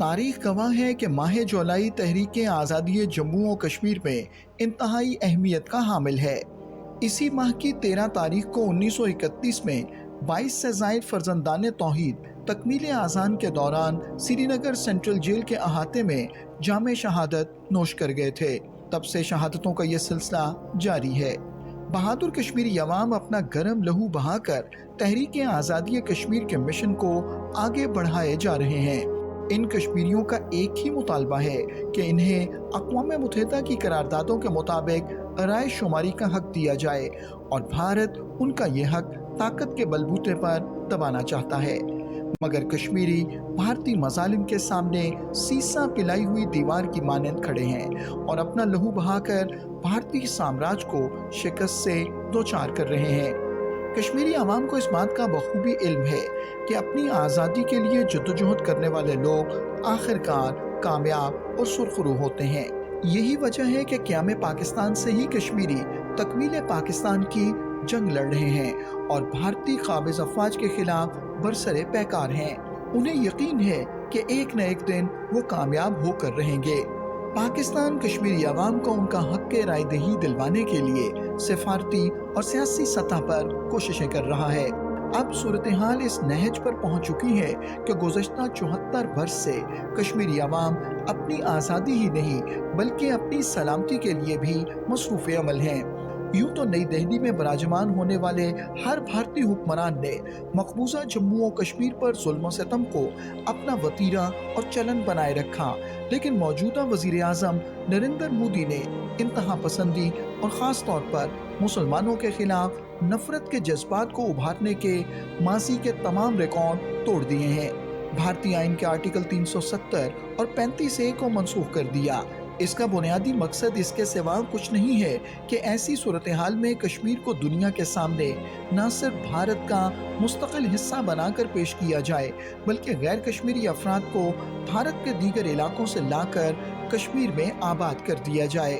تاریخ گواہ ہے کہ ماہ جولائی تحریک آزادی جموں و کشمیر میں انتہائی اہمیت کا حامل ہے۔ اسی ماہ کی 13 تاریخ کو 1931 میں 22 سے زائد فرزندان توحید تکمیل اذان کے دوران سری نگر سینٹرل جیل کے احاطے میں جام شہادت نوش کر گئے تھے۔ تب سے شہادتوں کا یہ سلسلہ جاری ہے۔ بہادر کشمیری عوام اپنا گرم لہو بہا کر تحریک آزادی کشمیر کے مشن کو آگے بڑھائے جا رہے ہیں۔ ان کشمیریوں کا ایک ہی مطالبہ ہے کہ انہیں اقوام متحدہ کی قراردادوں کے مطابق رائے شماری کا حق دیا جائے اور بھارت ان کا یہ حق طاقت کے بلبوتے پر دبانا چاہتا ہے، مگر کشمیری بھارتی مظالم کے سامنے سیسا پلائی ہوئی دیوار کی مانند کھڑے ہیں اور اپنا لہو بہا کر بھارتی سامراج کو شکست سے دوچار کر رہے ہیں۔ کشمیری عوام کو اس بات کا بخوبی علم ہے کہ اپنی آزادی کے لیے جدوجہد کرنے والے لوگ آخرکار کامیاب اور سرخرو ہوتے ہیں۔ یہی وجہ ہے کہ قیام پاکستان سے ہی کشمیری تکمیل پاکستان کی جنگ لڑ رہے ہیں اور بھارتی قابض افواج کے خلاف برسر پیکار ہیں۔ انہیں یقین ہے کہ ایک نہ ایک دن وہ کامیاب ہو کر رہیں گے۔ پاکستان کشمیری عوام کو ان کا حق رائے دہی دلوانے کے لیے سفارتی اور سیاسی سطح پر کوششیں کر رہا ہے۔ اب صورتحال اس نہج پر پہنچ چکی ہے کہ گزشتہ 74 برس سے کشمیری عوام اپنی آزادی ہی نہیں بلکہ اپنی سلامتی کے لیے بھی مصروف عمل ہیں۔ یوں تو نئی دہلی میں براجمان ہونے والے ہر بھارتی حکمران نے مقبوضہ جموں و کشمیر پر ظلم و ستم کو اپنا وتیرہ اور چلن بنائے رکھا، لیکن موجودہ وزیر اعظم نریندر مودی نے انتہا پسندی اور خاص طور پر مسلمانوں کے خلاف نفرت کے جذبات کو ابھارنے کے ماضی کے تمام ریکارڈ توڑ دیے ہیں۔ بھارتی آئین کے آرٹیکل 370 اور 35A کو منسوخ کر دیا۔ اس کا بنیادی مقصد اس کے سوا کچھ نہیں ہے کہ ایسی صورتحال میں کشمیر کو دنیا کے سامنے نہ صرف بھارت کا مستقل حصہ بنا کر پیش کیا جائے بلکہ غیر کشمیری افراد کو بھارت کے دیگر علاقوں سے لا کر کشمیر میں آباد کر دیا جائے۔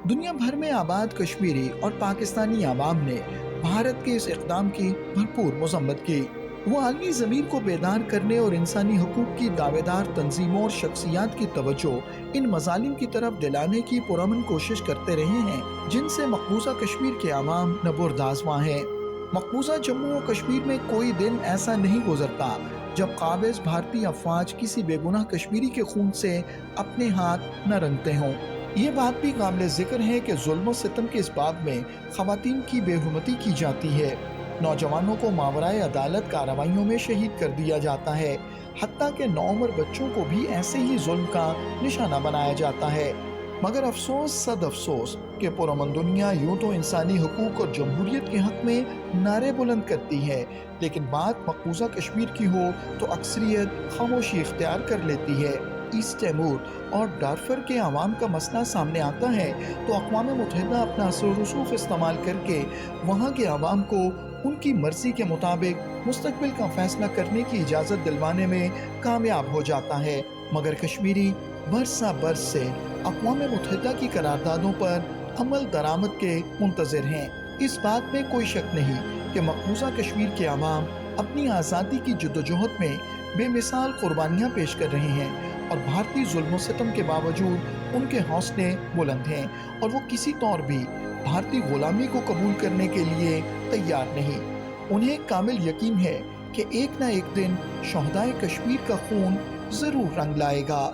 دنیا بھر میں آباد کشمیری اور پاکستانی عوام نے بھارت کے اس اقدام کی بھرپور مذمت کی۔ وہ عالمی ضمیر کو بیدار کرنے اور انسانی حقوق کی دعوے دار تنظیموں اور شخصیات کی توجہ ان مظالم کی طرف دلانے کی پرامن کوشش کرتے رہے ہیں جن سے مقبوضہ کشمیر کے عوام نبردازواں ہیں۔ مقبوضہ جموں و کشمیر میں کوئی دن ایسا نہیں گزرتا جب قابض بھارتی افواج کسی بے گناہ کشمیری کے خون سے اپنے ہاتھ نہ رنگتے ہوں۔ یہ بات بھی قابل ذکر ہے کہ ظلم و ستم کے اس باب میں خواتین کی بے حرمتی کی جاتی ہے، نوجوانوں کو ماورائے عدالت کارروائیوں میں شہید کر دیا جاتا ہے، حتیٰ کہ نوعمر بچوں کو بھی ایسے ہی ظلم کا نشانہ بنایا جاتا ہے۔ مگر افسوس صد افسوس کہ پرامن دنیا یوں تو انسانی حقوق اور جمہوریت کے حق میں نعرے بلند کرتی ہے، لیکن بات مقبوضہ کشمیر کی ہو تو اکثریت خاموشی اختیار کر لیتی ہے۔ ایسٹ تیمور اور ڈارفر کے عوام کا مسئلہ سامنے آتا ہے تو اقوام متحدہ اپنا اثر و رسوخ استعمال کر کے وہاں کے عوام کو ان کی مرضی کے مطابق مستقبل کا فیصلہ کرنے کی اجازت دلوانے میں کامیاب ہو جاتا ہے، مگر کشمیری برسا برس سے اقوام متحدہ کی قراردادوں پر عمل درآمد کے منتظر ہیں۔ اس بات میں کوئی شک نہیں کہ مقبوضہ کشمیر کے عوام اپنی آزادی کی جدوجہد میں بے مثال قربانیاں پیش کر رہے ہیں اور بھارتی ظلم و ستم کے باوجود ان کے حوصلے بلند ہیں اور وہ کسی طور بھی بھارتی غلامی کو قبول کرنے کے لیے تیار نہیں۔ انہیں کامل یقین ہے کہ ایک نہ ایک دن شہدائے کشمیر کا خون ضرور رنگ لائے گا۔